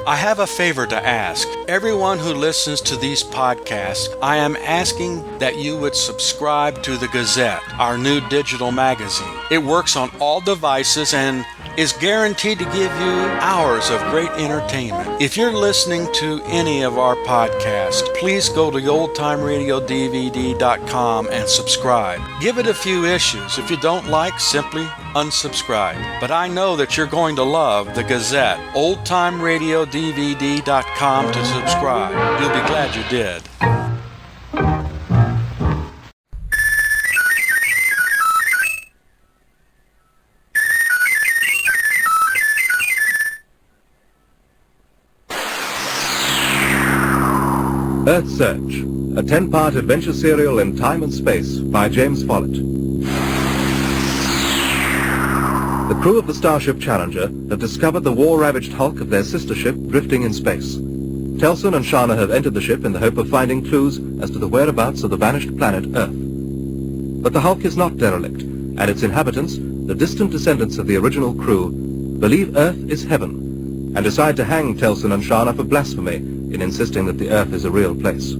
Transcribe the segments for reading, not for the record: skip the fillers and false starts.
I have a favor to ask. Everyone who listens to these podcasts, I am asking that you would subscribe to the Gazette, our new digital magazine. It works on all devices and is guaranteed to give you hours of great entertainment. If you're listening to any of our podcasts, please go to oldtimeradiodvd.com and subscribe. Give it a few issues. If you don't like, simply unsubscribe. But I know that you're going to love the Gazette. oldtimeradiodvd.com to subscribe. You'll be glad you did. Earth Search, a 10-part adventure serial in time and space by James Follett. The crew of the Starship Challenger have discovered the war-ravaged hulk of their sister ship drifting in space. Telson and Shana have entered the ship in the hope of finding clues as to the whereabouts of the vanished planet Earth. But the hulk is not derelict, and its inhabitants, the distant descendants of the original crew, believe Earth is heaven, and decide to hang Telson and Shana for blasphemy in insisting that the Earth is a real place.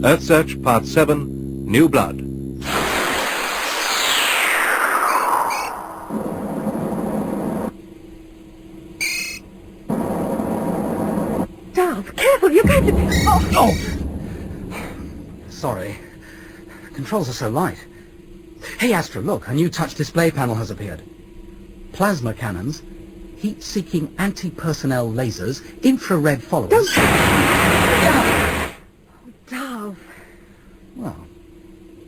Earth Search, Part 7, New Blood. Darth, careful, you're going to... Oh! Sorry. Controls are so light. Hey, Astra, look, a new touch display panel has appeared. Plasma cannons, heat-seeking anti-personnel lasers, infrared followers... Don't... Darth. Well,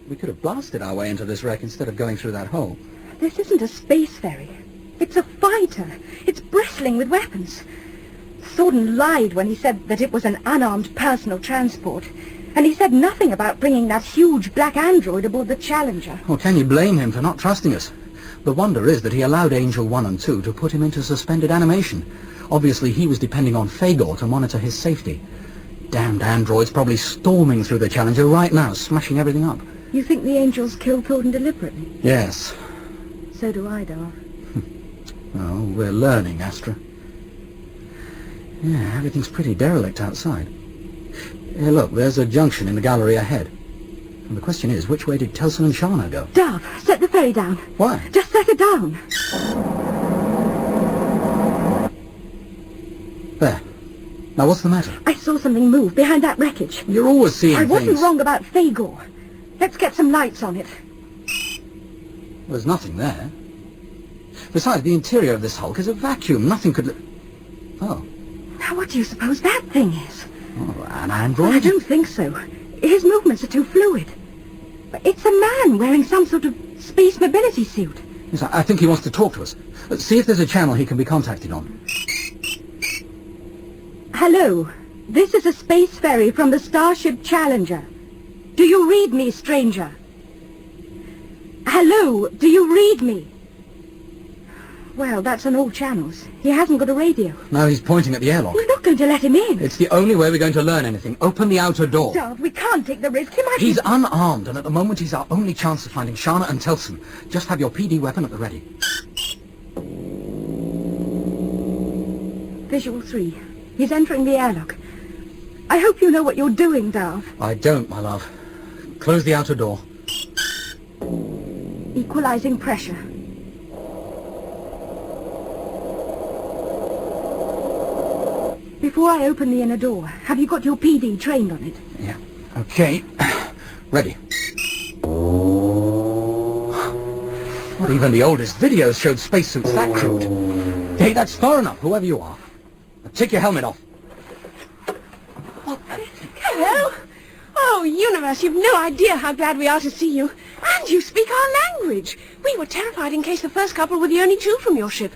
we could have blasted our way into this wreck instead of going through that hole. This isn't a space ferry. It's a fighter. It's bristling with weapons. Thornton lied when he said that it was an unarmed personal transport. And he said nothing about bringing that huge black android aboard the Challenger. Well, can you blame him for not trusting us? The wonder is that he allowed Angel 1 and 2 to put him into suspended animation. Obviously, he was depending on Fagor to monitor his safety. Damned androids probably storming through the Challenger right now, smashing everything up. You think the Angels killed Thornton deliberately? Yes. So do I, Darth. Well, we're learning, Astra. Yeah, everything's pretty derelict outside. Hey, look, there's a junction in the gallery ahead. And the question is, which way did Telson and Shana go? Darth, set the ferry down. Why? Just set it down. There. Now, what's the matter? I saw something move behind that wreckage. You're always seeing I wasn't things. wrong about Fagor. Let's get some lights on it. There's nothing there. Besides, the interior of this hulk is a vacuum. Nothing could... Oh. Now, what do you suppose that thing is? Oh, an Well, android? I don't think so. His movements are too fluid. It's a man wearing some sort of space mobility suit. Yes, I think he wants to talk to us. See if there's a channel he can be contacted on. Hello. This is a space ferry from the Starship Challenger. Do you read me, stranger? Hello. Do you read me? Well, that's on all channels. He hasn't got a radio. Now he's pointing at the airlock. We're not going to let him in. It's the only way we're going to learn anything. Open the outer door. Darth, we can't take the risk. He might... He's unarmed, and at the moment he's our only chance of finding Shana and Telson. Just have your PD weapon at the ready. Visual 3. He's entering the airlock. I hope you know what you're doing, Darth. I don't, my love. Close the outer door. Equalizing pressure. Before I open the inner door, have you got your PD trained on it? Yeah. Okay. Ready. Not even the oldest videos showed spacesuits that crude. Hey, that's far enough, whoever you are. Now take your helmet off. Hello? Oh, Universe, you've no idea how glad we are to see you. And you speak our language. We were terrified in case the first couple were the only two from your ship.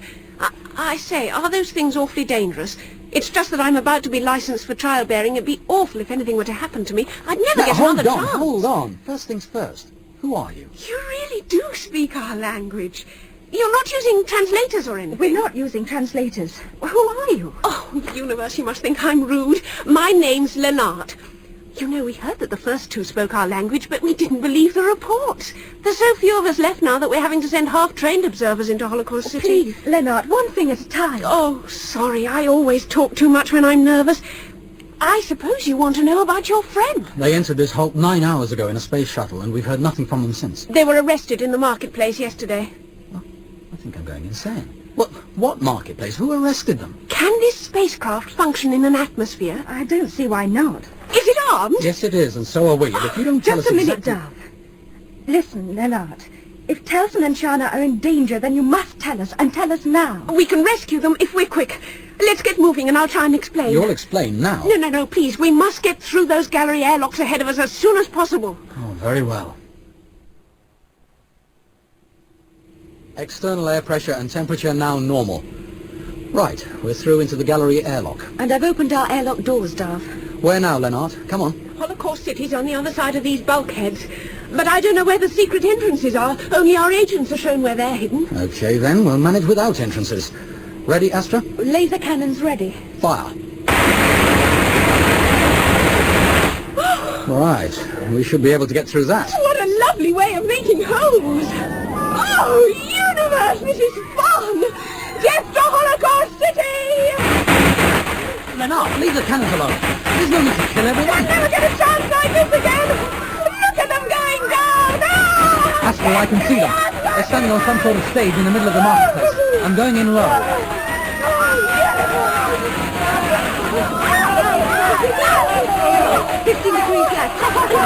I say, are those things awfully dangerous? It's just that I'm about to be licensed for trial bearing. It'd be awful if anything were to happen to me. I'd never get another chance. Hold on. First things first. Who are you? You really do speak our language. You're not using translators or anything? We're not using translators. Who are you? Oh, Universe, you must think I'm rude. My name's Lenart. You know, we heard that the first two spoke our language, but we didn't believe the reports. There's so few of us left now that we're having to send half-trained observers into Holocaust City. Please, Leonard, one thing at a time. Oh, sorry, I always talk too much when I'm nervous. I suppose you want to know about your friend. They entered this hulk 9 hours ago in a space shuttle, and we've heard nothing from them since. They were arrested in the marketplace yesterday. I think I'm going insane. What marketplace? Who arrested them? Can this spacecraft function in an atmosphere? I don't see why not. Is it armed? Yes, it is, and so are we. And if you don't tell Just us a minute, exactly... Dove. Listen, Leonard. If Telson and Shana are in danger, then you must tell us, and tell us now. We can rescue them if we're quick. Let's get moving and I'll try and explain. You'll explain now. No, please. We must get through those gallery airlocks ahead of us as soon as possible. Oh, very well. External air pressure and temperature now normal. Right, we're through into the gallery airlock. And I've opened our airlock doors, Dove. Where now, Leonard? Come on. Holocaust City's on the other side of these bulkheads. But I don't know where the secret entrances are. Only our agents are shown where they're hidden. Okay, then, we'll manage without entrances. Ready, Astra? Laser cannons ready. Fire. Right, we should be able to get through that. What a lovely way of making homes! Oh, universe, this is fun! Death to Holocaust City! Leonard, leave the cannons alone. There's no need to kill everyone. I'll never get a chance like this again! Look at them going down! Ah! Astra, I can see them. They're standing on some sort of stage in the middle of the marketplace. I'm going in low. 15 degrees left.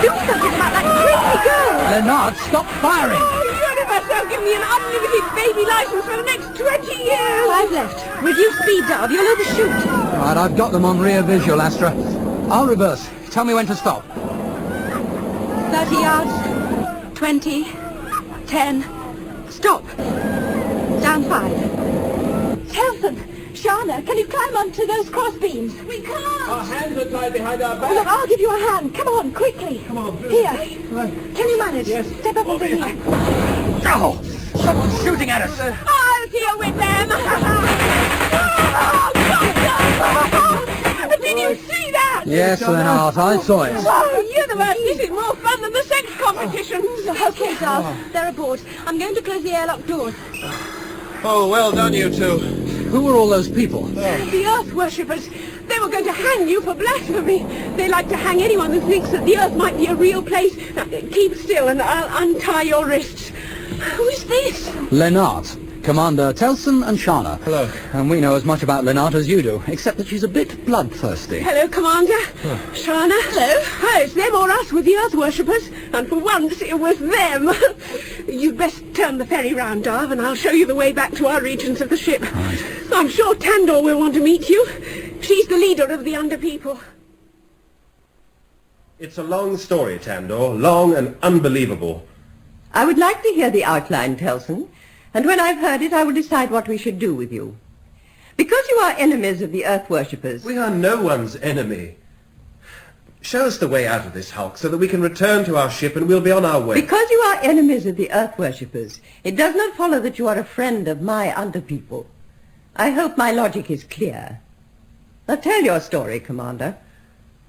Do something about that crazy girl. Leonard, stop firing! Universe, they'll give me an unlimited baby license for the next 20 years! 5 left. Reduce speed, Dove. You'll overshoot. Right, I've got them on rear visual, Astra. I'll reverse. Tell me when to stop. 30 yards. 20. 10. Stop. Down 5. Telson, Shana, can you climb onto those cross beams? We can't. Our hands are tied behind our Oh, look, I'll give you a hand. Come on, quickly. Come on. Here. Can you manage? Yes. Step up over here. Oh! Someone's shooting at us! I'll deal with them! Oh, God! Did you see that? Yes, Leonard, I saw it. Oh, universe, this is more fun than the sex competitions! Okay, Dove. They're aboard. I'm going to close the airlock doors. Oh, well done, you two. Who were all those people? The Earth worshippers. They were going to hang you for blasphemy. They like to hang anyone who thinks that the Earth might be a real place. Now, keep still and I'll untie your wrists. Who is this? Leonard. Commander Telson and Shana. Hello. And we know as much about Leonard as you do, except that she's a bit bloodthirsty. Hello, Commander. Shana. Hello. Oh, it's them or us with the Earth worshippers. And for once, it was them. You'd best turn the ferry round, Dove, and I'll show you the way back to our regions of the ship. Right. I'm sure Tandor will want to meet you. She's the leader of the Under People. It's a long story, Tandor. Long and unbelievable. I would like to hear the outline, Telson, and when I've heard it, I will decide what we should do with you. Because you are enemies of the Earth worshippers... We are no one's enemy. Show us the way out of this hulk so that we can return to our ship and we'll be on our way. Because you are enemies of the Earth worshippers, it does not follow that you are a friend of my underpeople. I hope my logic is clear. Now tell your story, Commander.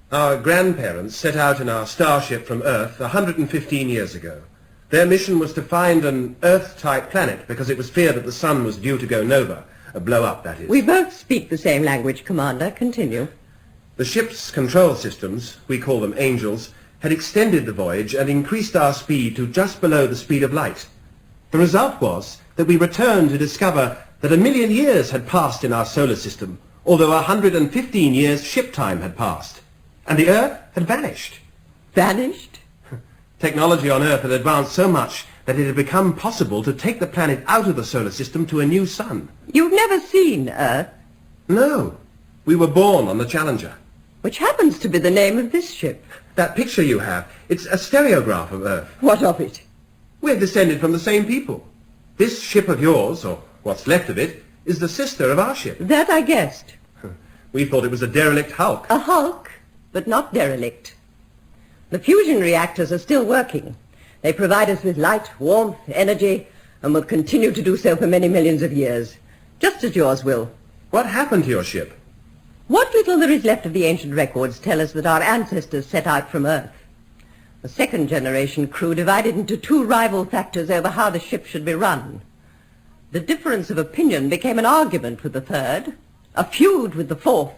Our grandparents set out in our starship from Earth 115 years ago. Their mission was to find an Earth-type planet because it was feared that the sun was due to go nova, a blow-up, that is. We both speak the same language, Commander. Continue. The ship's control systems, we call them angels, had extended the voyage and increased our speed to just below the speed of light. The result was that we returned to discover that 1 million years had passed in our solar system, although 115 years ship time had passed. And the Earth had vanished. Vanished? Technology on Earth had advanced so much that it had become possible to take the planet out of the solar system to a new sun. You've never seen Earth, No, we were born on the Challenger. which happens to be the name of this ship. That picture you have, it's a stereograph of Earth. What of it? We're descended from the same people. This ship of yours, or what's left of it, is the sister of our ship. That I guessed. We thought it was a derelict hulk. A hulk, but not derelict. The fusion reactors are still working. They provide us with light, warmth, energy, and will continue to do so for many millions of years, just as yours will. What happened to your ship? What little there is left of the ancient records tell us that our ancestors set out from Earth. The second generation crew divided into two rival factors over how the ship should be run. The difference of opinion became an argument with the third, a feud with the fourth,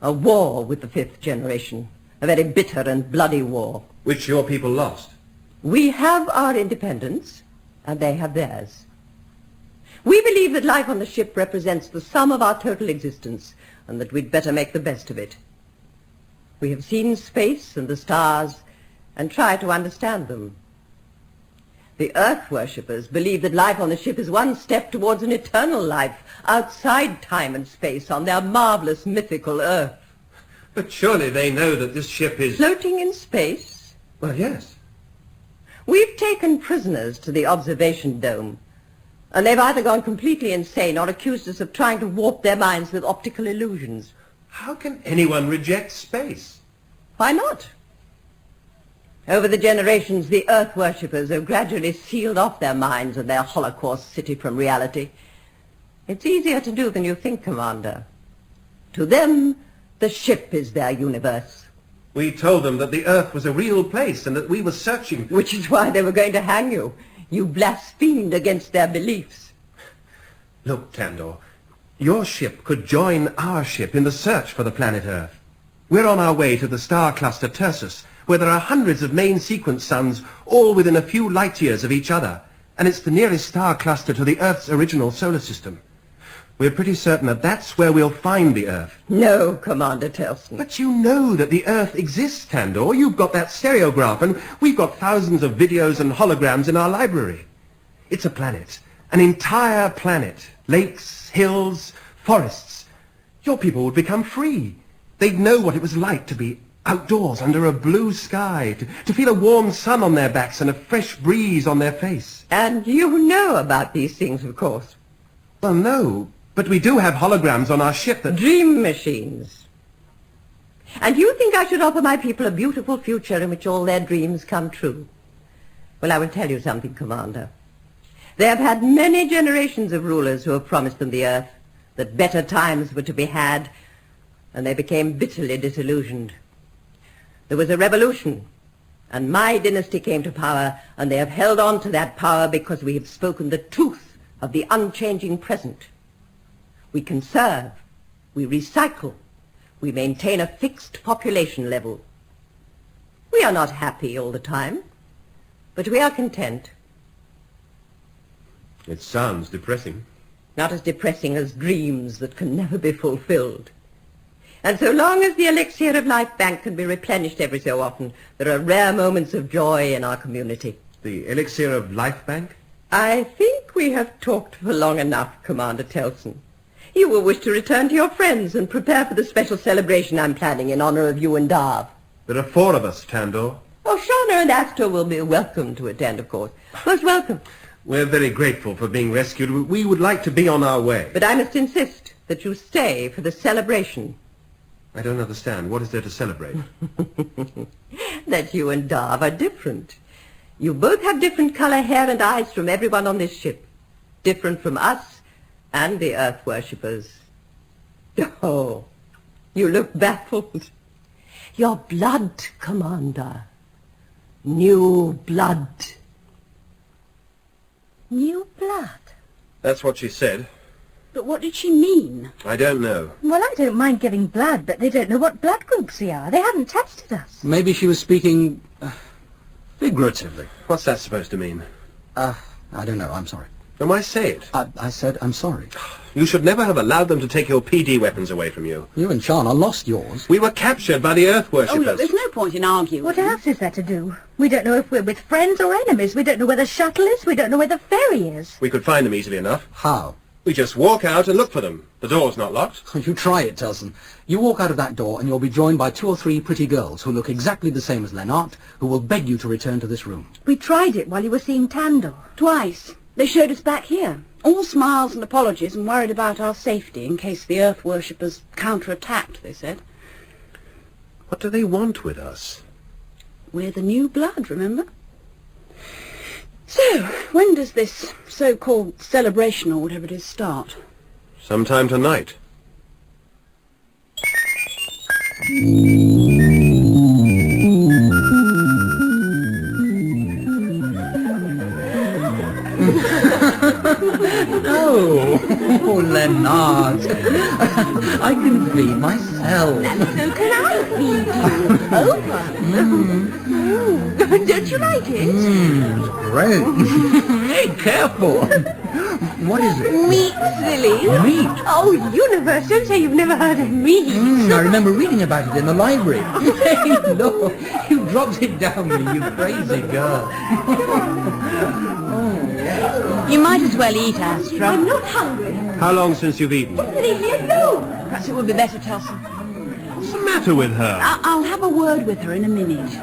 a war with the fifth generation, a very bitter and bloody war. Which your people lost. We have our independence, and they have theirs. We believe that life on the ship represents the sum of our total existence, and that we'd better make the best of it. We have seen space and the stars, and try to understand them. The Earth worshippers believe that life on the ship is one step towards an eternal life, outside time and space, on their marvelous mythical Earth. But surely they know that this ship is... Floating in space? Well, yes. We've taken prisoners to the observation dome, and they've either gone completely insane or accused us of trying to warp their minds with optical illusions. How can anyone reject space? Why not? Over the generations, the Earth worshippers have gradually sealed off their minds and their Holocaust city from reality. It's easier to do than you think, Commander. To them, the ship is their universe. We told them that the Earth was a real place and that we were searching... Which is why they were going to hang you. You blasphemed against their beliefs. Look, Tandor, your ship could join our ship in the search for the planet Earth. We're on our way to the star cluster Tursus, where there are hundreds of main sequence suns, all within a few light years of each other, and it's the nearest star cluster to the Earth's original solar system. We're pretty certain that that's where we'll find the Earth. No, Commander Telson. But you know that the Earth exists, Tandor. You've got that stereograph, and we've got thousands of videos and holograms in our library. It's a planet, an entire planet. Lakes, hills, forests. Your people would become free. They'd know what it was like to be outdoors under a blue sky, to feel a warm sun on their backs and a fresh breeze on their face. And you know about these things, of course. Well, no, but we do have holograms on our ship that... Dream machines. And you think I should offer my people a beautiful future in which all their dreams come true? Well, I will tell you something, Commander. They have had many generations of rulers who have promised them the Earth, that better times were to be had, and they became bitterly disillusioned. There was a revolution, and my dynasty came to power, and they have held on to that power because we have spoken the truth of the unchanging present. We conserve, we recycle, we maintain a fixed population level. We are not happy all the time, but we are content. It sounds depressing. Not as depressing as dreams that can never be fulfilled. And so long as the elixir of life bank can be replenished every so often, there are rare moments of joy in our community. The elixir of life bank? I think we have talked for long enough, Commander Telson. You will wish to return to your friends and prepare for the special celebration I'm planning in honor of you and Darv. There are 4 of us, Tandor. Oh, Shauna and Astor will be welcome to attend, of course. Most welcome. We're very grateful for being rescued. We would like to be on our way. But I must insist that you stay for the celebration. I don't understand. What is there to celebrate? That you and Darv are different. You both have different color hair and eyes from everyone on this ship. Different from us and the Earth worshippers. Oh, you look baffled. Your blood, Commander. New blood. New blood? That's what she said. But what did she mean? I don't know. Well, I don't mind giving blood, but they don't know what blood groups we are. They haven't tested us. Maybe she was speaking figuratively. What's that supposed to mean? I don't know. I'm sorry. Am I say it? I said I'm sorry. You should never have allowed them to take your PD weapons away from you. You and Shana lost yours. We were captured by the Earth Oh, worshippers. look, there's no point in arguing. What else is there to do? We don't know if we're with friends or enemies. We don't know where the shuttle is. We don't know where the ferry is. We could find them easily enough. How? We just walk out and look for them. The door's not locked. You try it, Telson. You walk out of that door and you'll be joined by 2 or 3 pretty girls who look exactly the same as Lennart, who will beg you to return to this room. We tried it while you were seeing Tandor. Twice. They showed us back here. All smiles and apologies and worried about our safety in case the Earth worshippers counterattacked, they said. What do they want with us? We're the new blood, remember? So, when does this so-called celebration or whatever it is start? Sometime tonight. Oh, Leonard. I can feed myself. So can I feed you? Over. Don't you like it? Great. Hey, careful. What is it? Meat, silly. Meat? Oh, universe, don't say you've never heard of meat. I remember reading about it in the library. Hey, look, you dropped it down me, you crazy girl. You might as well eat, Astra. I'm not hungry. How long since you've eaten? Leave me alone. Perhaps it would be better, Telson. What's the matter with her? I'll have a word with her in a minute.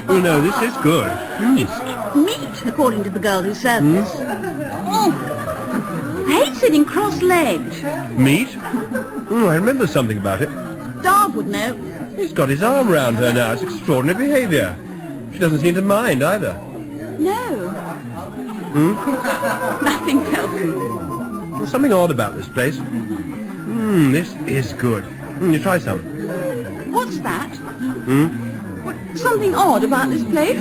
Oh, no, this is good. It's meat, according to the girl who served us. Oh, I hate sitting cross-legged. Meat? I remember something about it. Darb would know. He's got his arm round her now. It's extraordinary behaviour. She doesn't seem to mind either. No. Nothing, Telson. There's something odd about this place. This is good. You try some. What's that? Something odd about this place?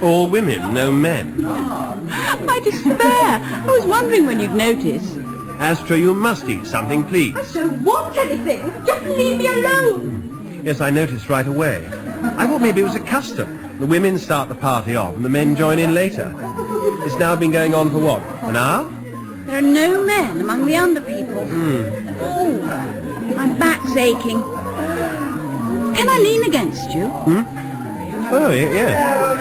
All women, no men. I despair. I was wondering when you'd notice. Astra, you must eat something, please. I don't want anything. Just leave me alone. Yes, I noticed right away. I thought maybe it was a custom. The women start the party off and the men join in later. It's now been going on for what, an hour? There are no men among the under people. Oh, my back's aching. Can I lean against you? Oh, yeah.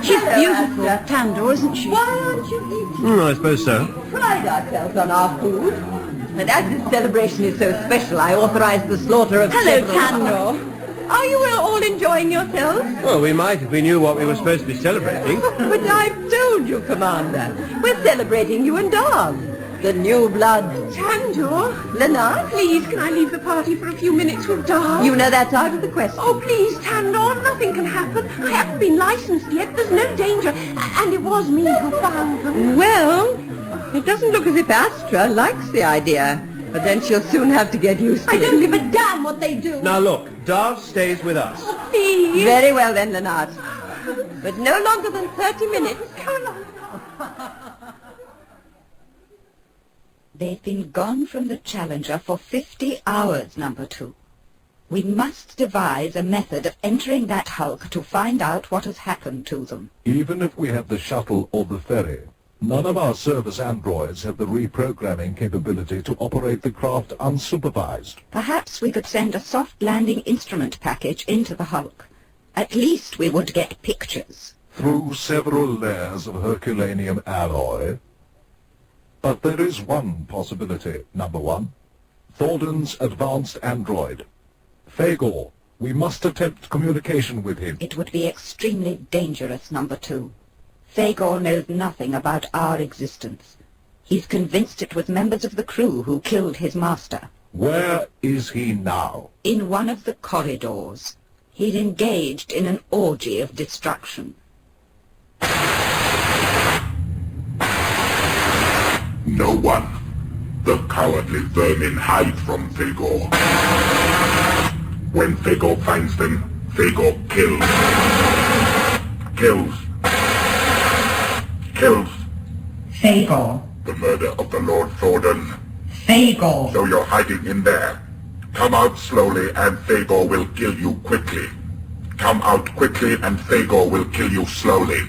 She's beautiful, Tandor, isn't she? Why aren't you eating? I suppose so. Pride ourselves on our food. And as this celebration is so special, I authorize the slaughter of Hello, several... Tandor. Are you all enjoying yourselves? Well, we might if we knew what we were supposed to be celebrating. But I've told you, Commander. We're celebrating you and Darb. The new blood. Tandor, Leonard? please, can I leave the party for a few minutes with Darb? You know that's out of the question. Oh, please, Tandor, nothing can happen. I haven't been licensed yet. There's no danger. And it was me who found them. Well, it doesn't look as if Astra likes the idea. But then she'll soon have to get used to I it. don't give a damn what they do. Now look, Darv stays with us. Please. Very well then, Leonard. But no longer than 30 minutes. Come on. They've been gone from the Challenger for 50 hours, Number 2. We must devise a method of entering that hulk to find out what has happened to them. Even if we have the shuttle or the ferry, none of our service androids have the reprogramming capability to operate the craft unsupervised. Perhaps we could send a soft landing instrument package into the hulk. At least we would get pictures. Through several layers of Herculaneum alloy. But there is one possibility, Number 1. Thornton's advanced android. Fagor, we must attempt communication with him. It would be extremely dangerous, Number 2. Fagor knows nothing about our existence. He's convinced it was members of the crew who killed his master. Where is he now? In one of the corridors. He's engaged in an orgy of destruction. No one. The cowardly vermin hide from Fagor. When Fagor finds them, Fagor kills. Kills. Fagor. The murder of the Lord Thornton. Fagor. So you're hiding in there. Come out slowly and Fagor will kill you quickly. Come out quickly and Fagor will kill you slowly.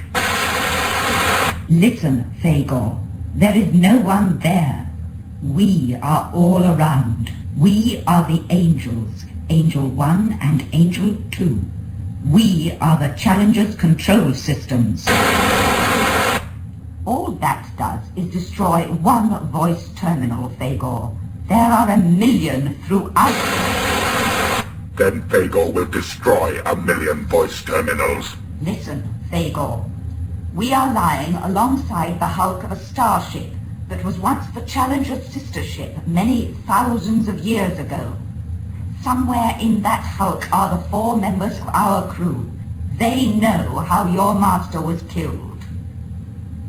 Listen, Fagor. There is no one there. We are all around. We are the angels. Angel 1 and Angel 2. We are the Challenger's control systems. All that does is destroy one voice terminal, Fagor. There are 1 million throughout. Then Fagor will destroy 1 million voice terminals. Listen, Fagor. We are lying alongside the hulk of a starship that was once the Challenger's sister ship many thousands of years ago. Somewhere in that hulk are the 4 members of our crew. They know how your master was killed.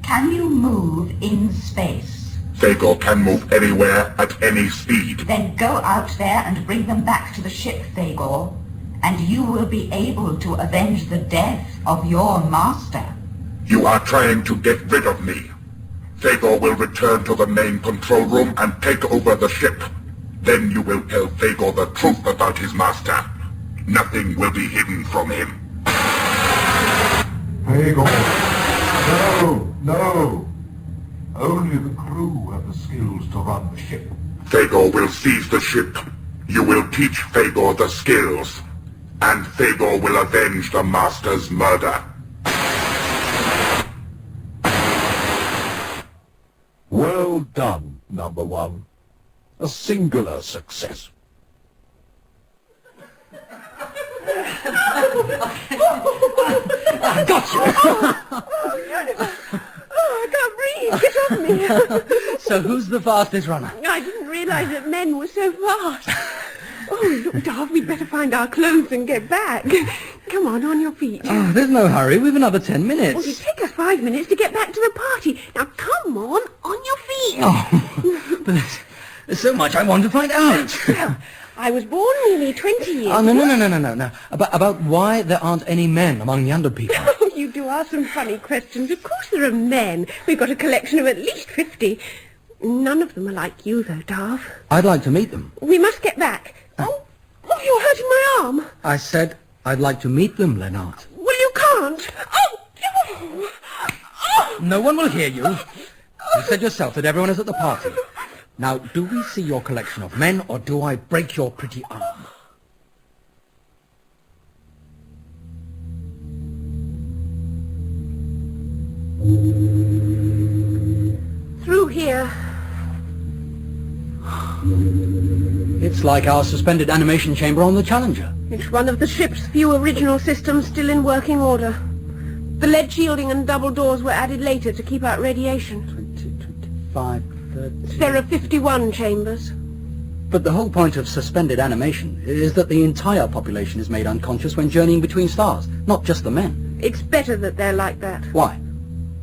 Can you move in space? Fagor can move anywhere at any speed. Then go out there and bring them back to the ship, Fagor, and you will be able to avenge the death of your master. You are trying to get rid of me. Fagor will return to the main control room and take over the ship. Then you will tell Fagor the truth about his master. Nothing will be hidden from him. Fagor! No! No! Only the crew have the skills to run the ship. Fagor will seize the ship. You will teach Fagor the skills. And Fagor will avenge the master's murder. Well done, number one. A singular success. I got you! I can't breathe. Get off me. So who's the fastest runner? I didn't realize that men were so fast. Oh, look, Darth, we'd better find our clothes and get back. Come on your feet. Oh, there's no hurry. We've another 10 minutes. Well, it'll take us 5 minutes to get back to the party. Now, come on your feet. Oh, but there's so much I want to find out. Well, I was born nearly 20 years Oh, no. About why there aren't any men among the under people. Oh, you do ask some funny questions. Of course there are men. We've got a collection of at least 50. None of them are like you, though, Darth. I'd like to meet them. We must get back. Oh, you're hurting my arm. I said I'd like to meet them, Lennart. Well, you can't. Oh. No one will hear you. You said yourself that everyone is at the party. Now, do we see your collection of men, or do I break your pretty arm? Through here. It's like our suspended animation chamber on the Challenger. It's one of the ship's few original systems still in working order. The lead shielding and double doors were added later to keep out radiation. 20, 25, 30... There are 51 chambers. But the whole point of suspended animation is that the entire population is made unconscious when journeying between stars, not just the men. It's better that they're like that. Why?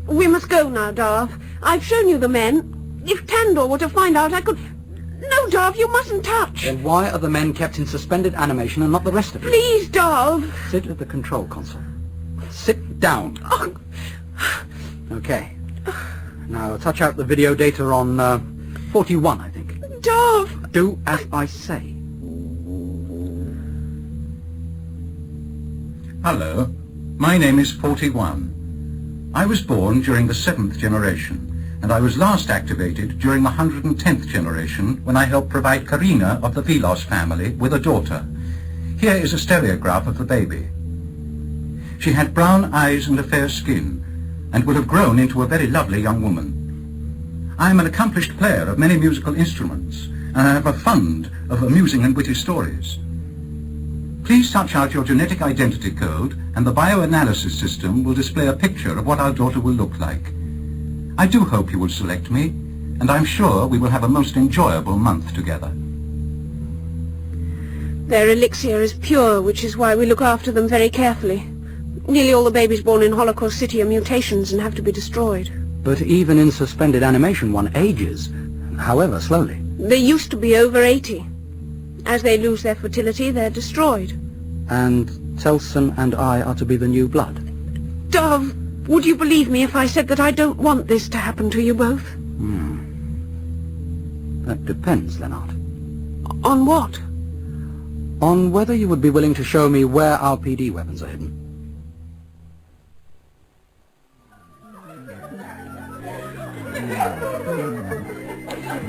We must go now, Darth. I've shown you the men. If Tandor were to find out, I could... No, Darth, you mustn't touch. Then why are the men kept in suspended animation and not the rest of you? Please, Darth. Sit at the control console. Sit down. Oh. Okay. Now touch out the video data on 41, I think. Darth! Do as I say. Hello, my name is 41. I was born during the 7th generation, and I was last activated during the 110th generation when I helped provide Karina of the Velos family with a daughter. Here is a stereograph of the baby. She had brown eyes and a fair skin, and would have grown into a very lovely young woman. I am an accomplished player of many musical instruments, and I have a fund of amusing and witty stories. Please touch out your genetic identity code, and the bioanalysis system will display a picture of what our daughter will look like. I do hope you will select me, and I'm sure we will have a most enjoyable month together. Their elixir is pure, which is why we look after them very carefully. Nearly all the babies born in Holocaust City are mutations and have to be destroyed. But even in suspended animation, one ages, however slowly. They used to be over 80. As they lose their fertility, they're destroyed. And Telson and I are to be the new blood. Dove, would you believe me if I said that I don't want this to happen to you both? That depends, Lennart. On what? On whether you would be willing to show me where our PD weapons are hidden.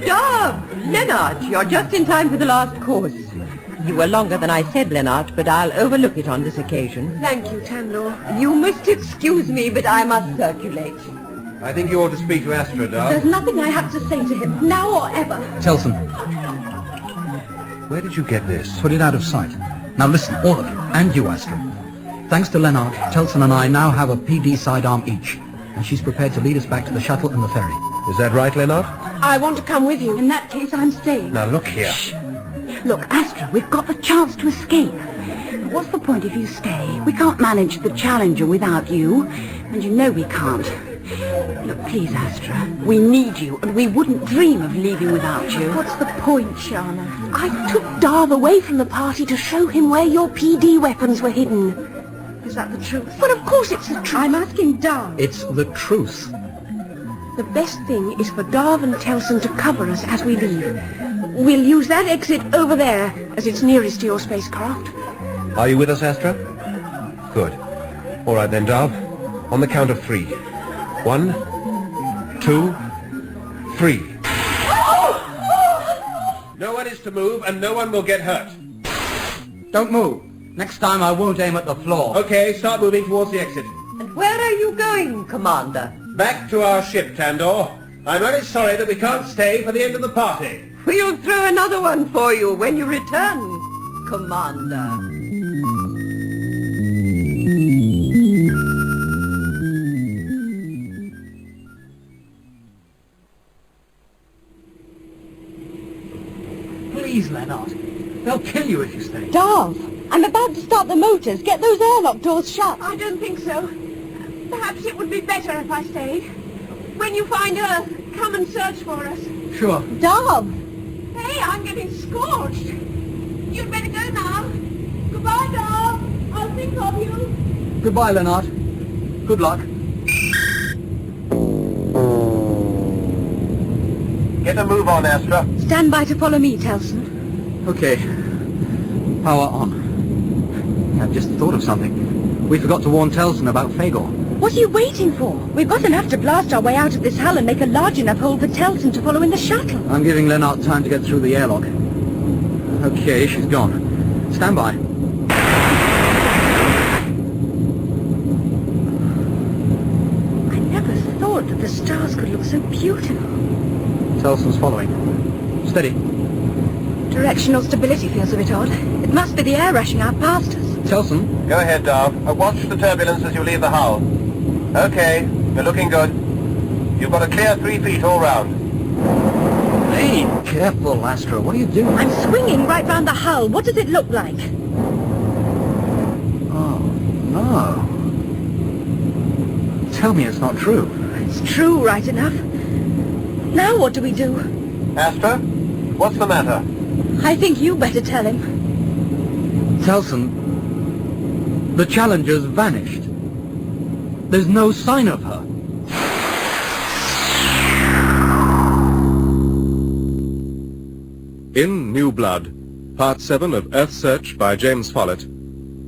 Dove! Lennart, you're just in time for the last course. You were longer than I said, Lennart, but I'll overlook it on this occasion. Thank you, Tandor. You must excuse me, but I must circulate. I think you ought to speak to Astra, Dove. There's nothing I have to say to him, now or ever. Telson, Where did you get this? put it out of sight. Now listen, all of you, and you, Astra. Thanks to Lennart, Telson and I now have a PD sidearm each, and she's prepared to lead us back to the shuttle and the ferry. Is that right, Lennart? I want to come with you. In that case, I'm staying. Now look here. Look, Astra, we've got the chance to escape. What's the point if you stay? We can't manage the Challenger without you, and you know we can't. Look, please, Astra. We need you, and we wouldn't dream of leaving without you. What's the point, Shana? I took Darv away from the party to show him where your PD weapons were hidden. Is that the truth? But of course it's the truth. I'm asking Darv. It's the truth. The best thing is for Darv and Telson to cover us as we leave. We'll use that exit over there, as it's nearest to your spacecraft. Are you with us, Astra? Good. All right then, Darv. On the count of 3. 1, 2, 3. No one is to move, and no one will get hurt. Don't move. Next time I won't aim at the floor. Okay, start moving towards the exit. And where are you going, Commander? Back to our ship, Tandor. I'm only sorry that we can't stay for the end of the party. We'll throw another one for you when you return, Commander. Please, Leonard. They'll kill you if you stay. Darv, I'm about to start the motors. Get those airlock doors shut. I don't think so. Perhaps it would be better if I stayed. When you find Earth, come and search for us. Sure. Darv! Hey, I'm getting scorched. You'd better go now. Goodbye, Darv. I'll think of you. Goodbye, Leonard. Good luck. Get a move on, Astra. Stand by to follow me, Telson. Okay. Power on. I've just thought of something. We forgot to warn Telson about Fagor. What are you waiting for? We've got enough to blast our way out of this hull and make a large enough hole for Telson to follow in the shuttle. I'm giving Leonard time to get through the airlock. Okay, she's gone. Stand by. I never thought that the stars could look so beautiful. Telson's following. Steady. Directional stability feels a bit odd. It must be the air rushing out past us. Telson? Go ahead, Darv. Watch the turbulence as you leave the hull. Okay, you're looking good. You've got a clear 3 feet all round. Hey, careful, Astra. What are you doing? I'm swinging right round the hull. What does it look like? Oh, no. Tell me it's not true. It's true, right enough. Now what do we do? Astra, what's the matter? I think you better tell him. Telson, the Challenger's vanished. There's no sign of her. In New Blood, Part 7 of Earth Search by James Follett,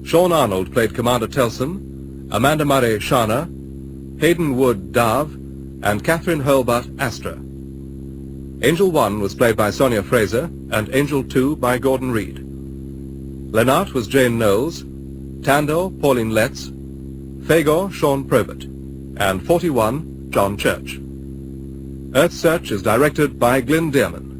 Sean Arnold played Commander Telson, Amanda Murray Shana, Hayden Wood Darv, and Catherine Hurlbutt Astra. Angel 1 was played by Sonia Fraser, and Angel 2 by Gordon Reed. Lenart was Jane Knowles, Tandor Pauline Letts, Fagor Sean Probert, and 41 John Church. Earth Search is directed by Glyn Dearman.